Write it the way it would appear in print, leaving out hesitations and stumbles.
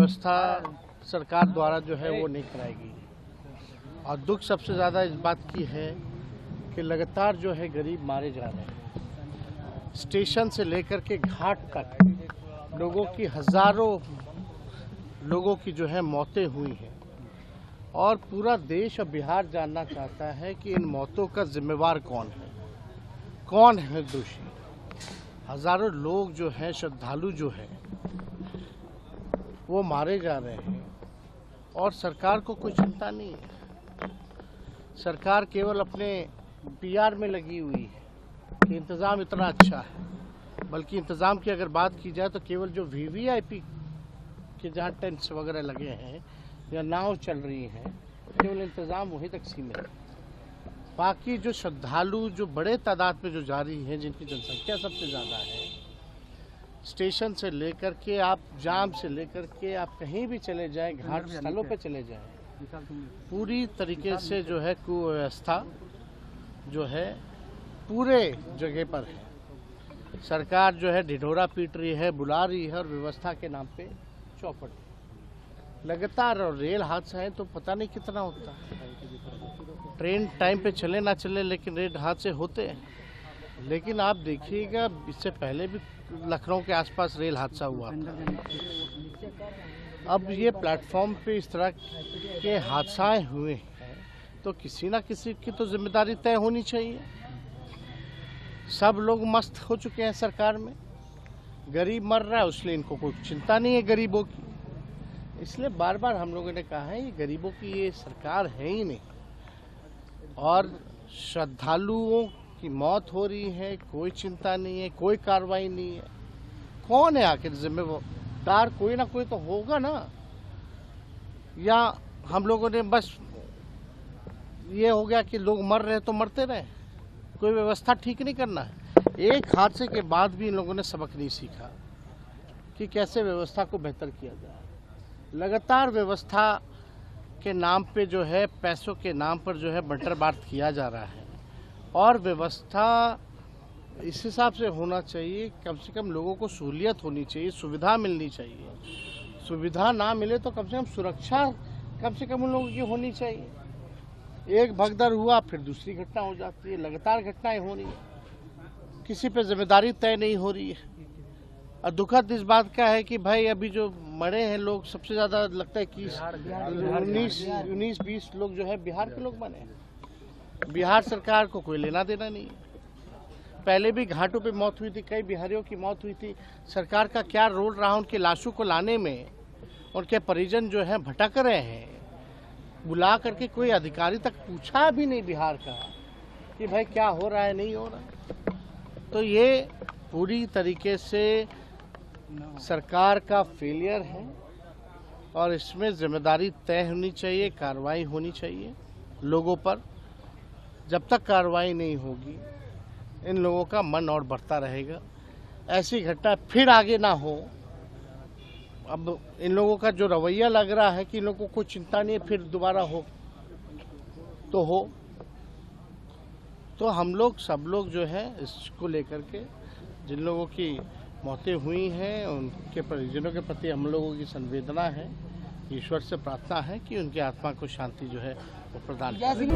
व्यवस्था सरकार द्वारा जो है वो नहीं कराएगी। और दुख सबसे ज़्यादा इस बात की है कि लगातार जो है गरीब मारे जा रहे हैं। स्टेशन से लेकर के घाट तक लोगों की हज़ारों लोगों की जो है मौतें हुई हैं और पूरा देश और बिहार जानना चाहता है कि इन मौतों का जिम्मेवार कौन है दोषी। हज़ारों लोग जो हैं, श्रद्धालु जो हैं, वो मारे जा रहे हैं और सरकार को कोई चिंता नहीं है। सरकार केवल अपने पीआर में लगी हुई है कि इंतज़ाम इतना अच्छा है, बल्कि इंतज़ाम की अगर बात की जाए तो केवल जो वीवीआईपी के जहाँ टेंट्स वगैरह लगे हैं या नाव चल रही हैं, केवल इंतज़ाम वहीं तक सीमित है। बाकी जो श्रद्धालु जो बड़े तादाद में जो जा रही हैं, जिनकी जनसंख्या सबसे ज़्यादा है, स्टेशन से लेकर के आप जाम से लेकर के आप कहीं भी चले जाएं, घाट स्थलों पे चले जाएं, पूरी तरीके से जो है कुव्यवस्था जो है पूरे जगह पर है। सरकार जो है ढिढोरा पीट रही है, बुला रही है और व्यवस्था के नाम पे चौपट लगातार। और रेल हादसा है तो पता नहीं कितना होता है। ट्रेन टाइम पे चले ना चले, लेकिन रेल हादसे होते हैं। लेकिन आप देखिएगा, इससे पहले भी लखनऊ के आसपास रेल हादसा हुआ था। अब ये प्लेटफॉर्म पे इस तरह के हादसाएं हुए हैं तो किसी ना किसी की तो जिम्मेदारी तय होनी चाहिए। सब लोग मस्त हो चुके हैं सरकार में, गरीब मर रहा है उसलिए इनको कोई चिंता नहीं है गरीबों की। इसलिए बार बार हम लोगों ने कहा है ये गरीबों की ये सरकार है ही नहीं। और श्रद्धालुओं की मौत हो रही है, कोई चिंता नहीं है, कोई कार्रवाई नहीं है। कौन है आखिर जिम्मेदार? कोई ना कोई तो होगा ना। या हम लोगों ने बस ये हो गया कि लोग मर रहे तो मरते रहे, कोई व्यवस्था ठीक नहीं करना है। एक हादसे के बाद भी इन लोगों ने सबक नहीं सीखा कि कैसे व्यवस्था को बेहतर किया जाए। लगातार व्यवस्था के नाम पे जो है, पैसों के नाम पर जो है बंटर बांट किया जा रहा है। और व्यवस्था इस हिसाब से होना चाहिए, कम से कम लोगों को सहूलियत होनी चाहिए, सुविधा मिलनी चाहिए। सुविधा ना मिले तो कम से कम सुरक्षा कम से कम उन लोगों की होनी चाहिए। एक भगदड़ हुआ फिर दूसरी घटना हो जाती है, लगातार घटनाएं हो रही है, किसी पे जिम्मेदारी तय नहीं हो रही है। और दुखद इस बात का है कि भाई अभी जो मरे हैं लोग, सबसे ज़्यादा लगता है कि 19-20 लोग जो है बिहार के लोग बने हैं। बिहार सरकार को कोई लेना देना नहीं है। पहले भी घाटों पे मौत हुई थी, कई बिहारियों की मौत हुई थी। सरकार का क्या रोल रहा उनकी लाशों को लाने में? उनके परिजन जो है भटक रहे हैं। बुला करके कोई अधिकारी तक पूछा भी नहीं बिहार का कि भाई क्या हो रहा है, नहीं हो रहा। तो ये पूरी तरीके से सरकार का फेलियर है और इसमें जिम्मेदारी तय होनी चाहिए, कार्रवाई होनी चाहिए लोगों पर। जब तक कार्रवाई नहीं होगी इन लोगों का मन और बढ़ता रहेगा। ऐसी घटना फिर आगे ना हो। अब इन लोगों का जो रवैया लग रहा है कि इन लोगों को कोई चिंता नहीं है, फिर दोबारा हो तो हम लोग सब लोग जो है इसको लेकर के, जिन लोगों की मौतें हुई हैं उनके परिजनों के प्रति हम लोगों की संवेदना है। ईश्वर से प्रार्थना है कि उनकी आत्मा को शांति जो है वो प्रदान करें।